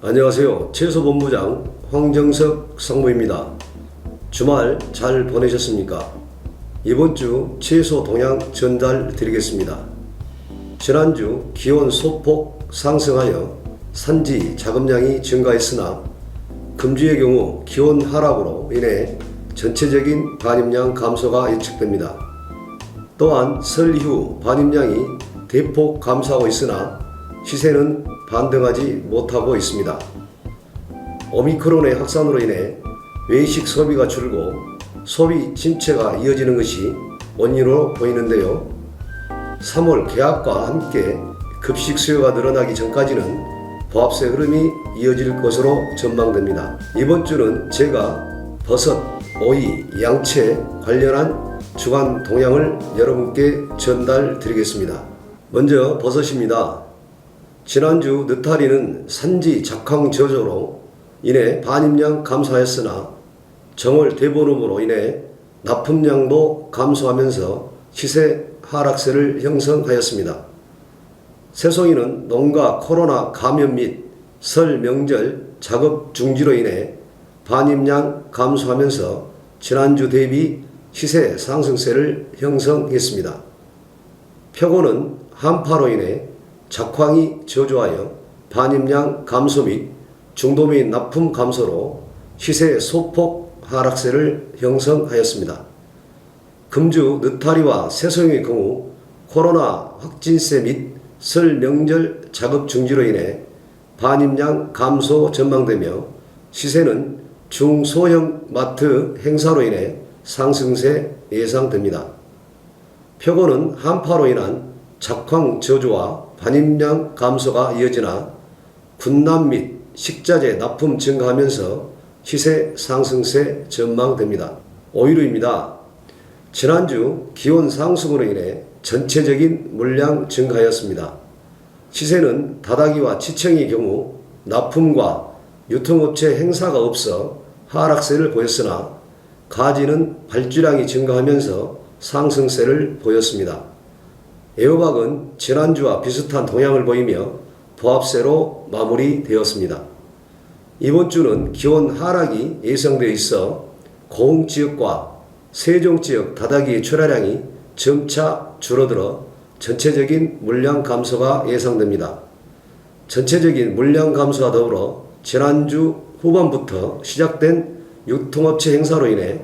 안녕하세요. 채소본부장 황정석 상무입니다. 주말 잘 보내셨습니까? 이번 주 채소 동향 전달 드리겠습니다. 지난주 기온 소폭 상승하여 산지 자급량이 증가했으나 금주의 경우 기온 하락으로 인해 전체적인 반입량 감소가 예측됩니다. 또한 설 이후 반입량이 대폭 감소하고 있으나 시세는 반등하지 못하고 있습니다. 오미크론의 확산으로 인해 외식 소비가 줄고 소비 침체가 이어지는 것이 원인으로 보이는데요. 3월 개학과 함께 급식 수요가 늘어나기 전까지는 보합세 흐름이 이어질 것으로 전망됩니다. 이번 주는 제가 버섯, 오이, 양채 관련한 주간 동향을 여러분께 전달 드리겠습니다. 먼저 버섯입니다. 지난주 느타리는 산지 작황 저조로 인해 반입량 감소하였으나 정월 대보름으로 인해 납품량도 감소하면서 시세 하락세를 형성하였습니다. 새송이는 농가 코로나 감염 및 설 명절 작업 중지로 인해 반입량 감소하면서 지난주 대비 시세 상승세를 형성했습니다. 표고는 한파로 인해 작황이 저조하여 반입량 감소 및 중도매입 납품 감소로 시세 소폭 하락세를 형성하였습니다. 금주 느타리와 새송이의 경우 코로나 확진세 및 설 명절 작업 중지로 인해 반입량 감소 전망되며 시세는 중소형 마트 행사로 인해 상승세 예상됩니다. 표고는 한파로 인한 작황 저조와 반입량 감소가 이어지나 군남 및 식자재 납품 증가하면서 시세 상승세 전망됩니다. 오이류입니다. 지난주 기온 상승으로 인해 전체적인 물량 증가하였습니다. 시세는 다다기와 치청의 경우 납품과 유통업체 행사가 없어 하락세를 보였으나 가지는 발주량이 증가하면서 상승세를 보였습니다. 애호박은 지난주와 비슷한 동향을 보이며 보합세로 마무리되었습니다. 이번 주는 기온 하락이 예상되어 있어 고흥지역과 세종지역 다다기의 출하량이 점차 줄어들어 전체적인 물량 감소가 예상됩니다. 전체적인 물량 감소와 더불어 지난주 후반부터 시작된 유통업체 행사로 인해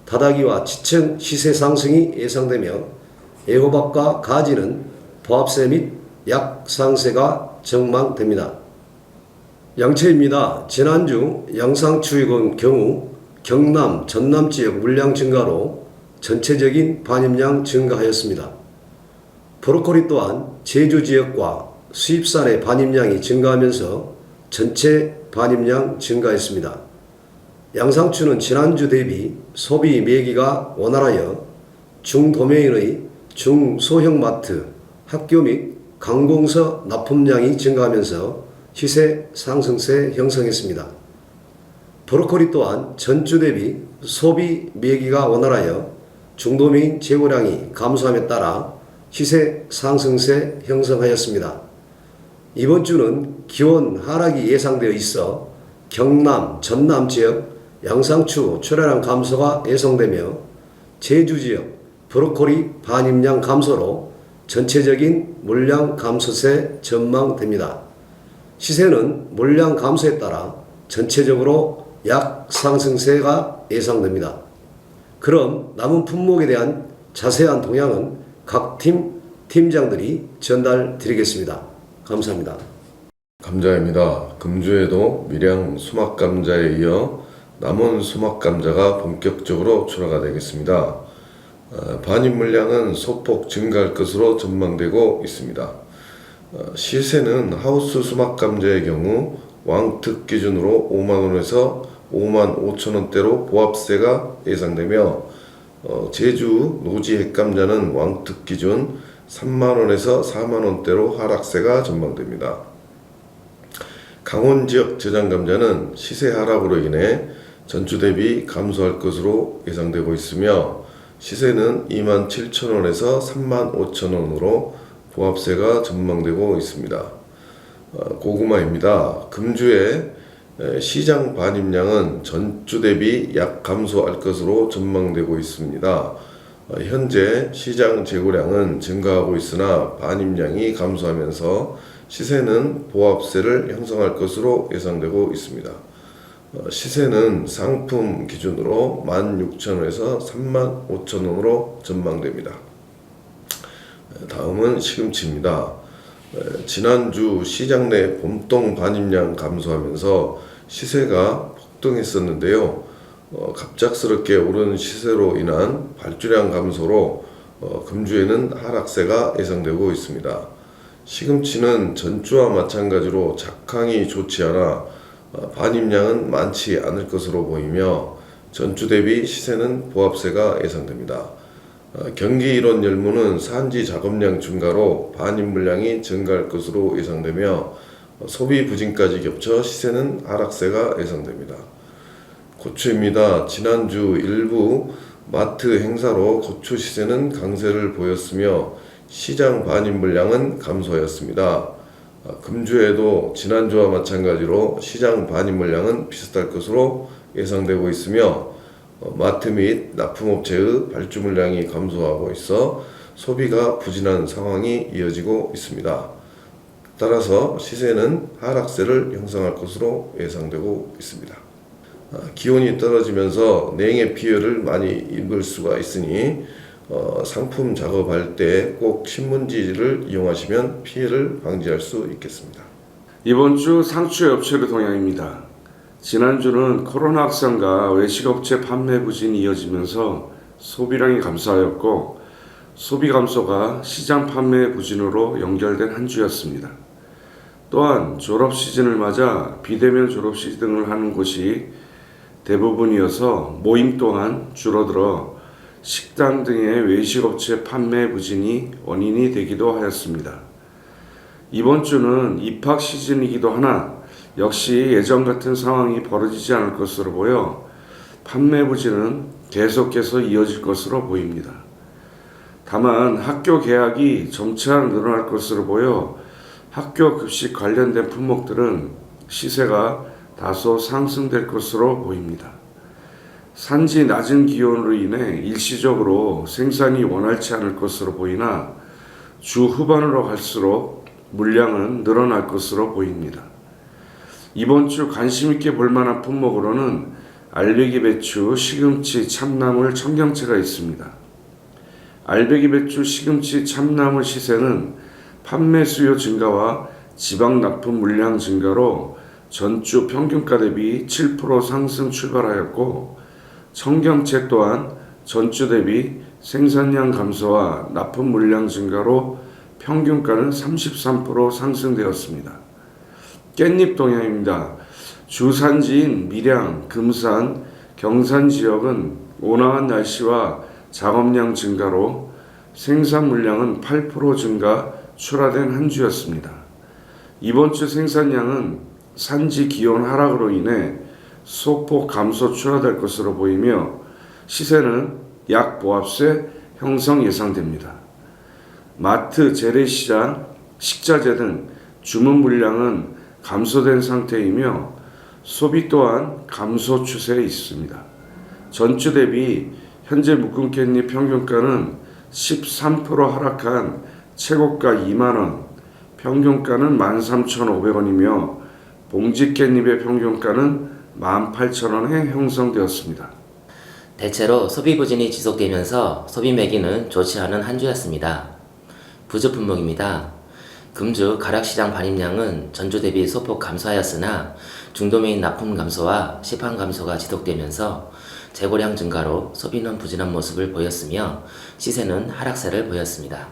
다다기와 지청 시세 상승이 예상되며 애호박과 가지는 보합세 및 약상세가 전망됩니다. 양채입니다. 지난주 양상추의 경우 경남, 전남 지역 물량 증가로 전체적인 반입량 증가하였습니다. 브로콜리 또한 제주 지역과 수입산의 반입량이 증가하면서 전체 반입량 증가했습니다. 양상추는 지난주 대비 소비 매기가 원활하여 중도매인의 중소형 마트, 학교 및 관공서 납품량이 증가하면서 시세 상승세 형성했습니다. 브로콜리 또한 전주 대비 소비 매기가 원활하여 중도매인 재고량이 감소함에 따라 시세 상승세 형성하였습니다. 이번 주는 기온 하락이 예상되어 있어 경남, 전남 지역 양상추 출하량 감소가 예상되며 제주 지역 브로콜리 반입량 감소로 전체적인 물량 감소세 전망됩니다. 시세는 물량 감소에 따라 전체적으로 약상승세가 예상됩니다. 그럼 남은 품목에 대한 자세한 동향은 각 팀장들이 전달 드리겠습니다. 감사합니다. 감자입니다. 금주에도 밀양 수막감자에 이어 남원 수막감자가 본격적으로 출하가 되겠습니다. 반입 물량은 소폭 증가할 것으로 전망되고 있습니다. 시세는 하우스 수막감자의 경우 왕특 기준으로 5만원에서 5만 5천원대로 보합세가 예상되며 제주 노지 핵감자는 왕특 기준 3만원에서 4만원대로 하락세가 전망됩니다. 강원 지역 저장감자는 시세 하락으로 인해 전주 대비 감소할 것으로 예상되고 있으며 시세는 27,000원에서 35,000원으로 보합세가 전망되고 있습니다. 고구마입니다. 금주의 시장 반입량은 전주 대비 약 감소할 것으로 전망되고 있습니다. 현재 시장 재고량은 증가하고 있으나 반입량이 감소하면서 시세는 보합세를 형성할 것으로 예상되고 있습니다. 시세는 상품 기준으로 16,000원에서 35,000원으로 전망됩니다. 다음은 시금치입니다. 지난주 시장 내 봄동 반입량 감소하면서 시세가 폭등했었는데요. 갑작스럽게 오른 시세로 인한 발주량 감소로 금주에는 하락세가 예상되고 있습니다. 시금치는 전주와 마찬가지로 작황이 좋지 않아 반입량은 많지 않을 것으로 보이며 전주 대비 시세는 보합세가 예상됩니다. 경기 일원 열무는 산지 작업량 증가로 반입 물량이 증가할 것으로 예상되며 소비 부진까지 겹쳐 시세는 하락세가 예상됩니다. 고추입니다. 지난주 일부 마트 행사로 고추 시세는 강세를 보였으며 시장 반입 물량은 감소하였습니다. 금주에도 지난주와 마찬가지로 시장 반입 물량은 비슷할 것으로 예상되고 있으며 마트 및 납품업체의 발주 물량이 감소하고 있어 소비가 부진한 상황이 이어지고 있습니다. 따라서 시세는 하락세를 형성할 것으로 예상되고 있습니다. 기온이 떨어지면서 냉해 피해를 많이 입을 수가 있으니 상품 작업할 때 꼭 신문지를 이용하시면 피해를 방지할 수 있겠습니다. 이번 주 상추 업체의 동향입니다. 지난주는 코로나 확산과 외식업체 판매 부진이 이어지면서 소비량이 감소하였고 소비 감소가 시장 판매 부진으로 연결된 한 주였습니다. 또한 졸업 시즌을 맞아 비대면 졸업식 등을 하는 곳이 대부분이어서 모임 또한 줄어들어 식당 등의 외식업체 판매 부진이 원인이 되기도 하였습니다. 이번 주는 입학 시즌이기도 하나 역시 예전 같은 상황이 벌어지지 않을 것으로 보여 판매 부진은 계속해서 이어질 것으로 보입니다. 다만 학교 개학이 점차 늘어날 것으로 보여 학교 급식 관련된 품목들은 시세가 다소 상승될 것으로 보입니다. 산지 낮은 기온으로 인해 일시적으로 생산이 원활치 않을 것으로 보이나 주 후반으로 갈수록 물량은 늘어날 것으로 보입니다. 이번 주 관심 있게 볼 만한 품목으로는 알배기 배추, 시금치, 참나물, 청경채가 있습니다. 알배기 배추, 시금치, 참나물 시세는 판매 수요 증가와 지방 납품 물량 증가로 전주 평균가 대비 7% 상승 출발하였고 청경채 또한 전주 대비 생산량 감소와 납품 물량 증가로 평균가는 33% 상승되었습니다. 깻잎 동향입니다. 주산지인 밀양, 금산, 경산 지역은 온화한 날씨와 작업량 증가로 생산 물량은 8% 증가 출하된 한 주였습니다. 이번 주 생산량은 산지 기온 하락으로 인해 소폭 감소 출하될 것으로 보이며 시세는 약 보합세 형성 예상됩니다. 마트, 재래시장, 식자재 등 주문 물량은 감소된 상태이며 소비 또한 감소 추세에 있습니다. 전주 대비 현재 묶음 깻잎 평균가는 13% 하락한 최고가 2만원, 평균가는 13,500원이며 봉지 깻잎의 평균가는 18,000원에 형성되었습니다. 대체로 소비 부진이 지속되면서 소비 매기는 좋지 않은 한 주였습니다. 부주 품목입니다. 금주 가락시장 반입량은 전주 대비 소폭 감소하였으나 중도메인 납품 감소와 시판 감소가 지속되면서 재고량 증가로 소비는 부진한 모습을 보였으며 시세는 하락세를 보였습니다.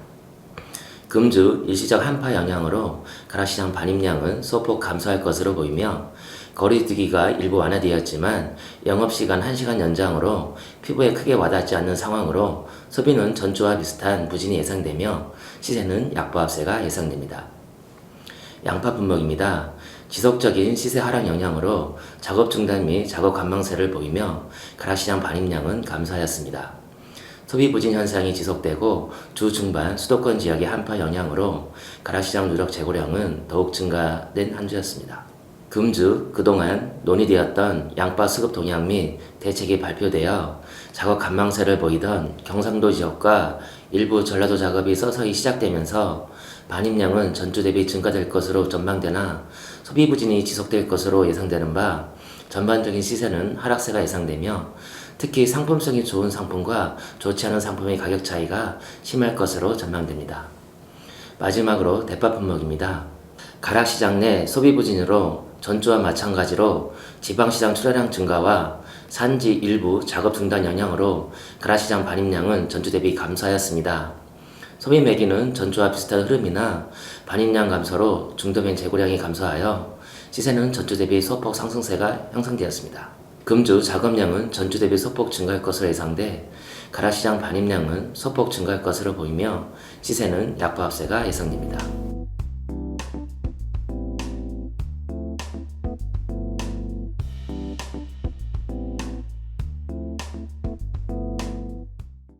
금주 일시적 한파 영향으로 가락시장 반입량은 소폭 감소할 것으로 보이며 거리두기가 일부 완화되었지만 영업시간 1시간 연장으로 피부에 크게 와닿지 않는 상황으로 소비는 전주와 비슷한 부진이 예상되며 시세는 약보합세가 예상됩니다. 양파 품목입니다. 지속적인 시세 하락 영향으로 작업 중단 및 작업 관망세를 보이며 가락시장 반입량은 감소하였습니다. 소비 부진 현상이 지속되고 주 중반 수도권 지역의 한파 영향으로 가락시장 누적 재고량은 더욱 증가된 한 주였습니다. 금주 그동안 논의되었던 양파 수급 동향 및 대책이 발표되어 작업 관망세를 보이던 경상도 지역과 일부 전라도 작업이 서서히 시작되면서 반입량은 전주 대비 증가될 것으로 전망되나 소비 부진이 지속될 것으로 예상되는 바 전반적인 시세는 하락세가 예상되며 특히 상품성이 좋은 상품과 좋지 않은 상품의 가격 차이가 심할 것으로 전망됩니다. 마지막으로 대파 품목입니다. 가락시장 내 소비 부진으로 전주와 마찬가지로 지방시장 출하량 증가와 산지 일부 작업 중단 영향으로 가락시장 반입량은 전주 대비 감소하였습니다. 소비 매기는 전주와 비슷한 흐름이나 반입량 감소로 중도면 재고량이 감소하여 시세는 전주 대비 소폭 상승세가 형성되었습니다. 금주 작업량은 전주 대비 소폭 증가할 것으로 예상돼 가락시장 반입량은 소폭 증가할 것으로 보이며 시세는 약보합세가 예상됩니다.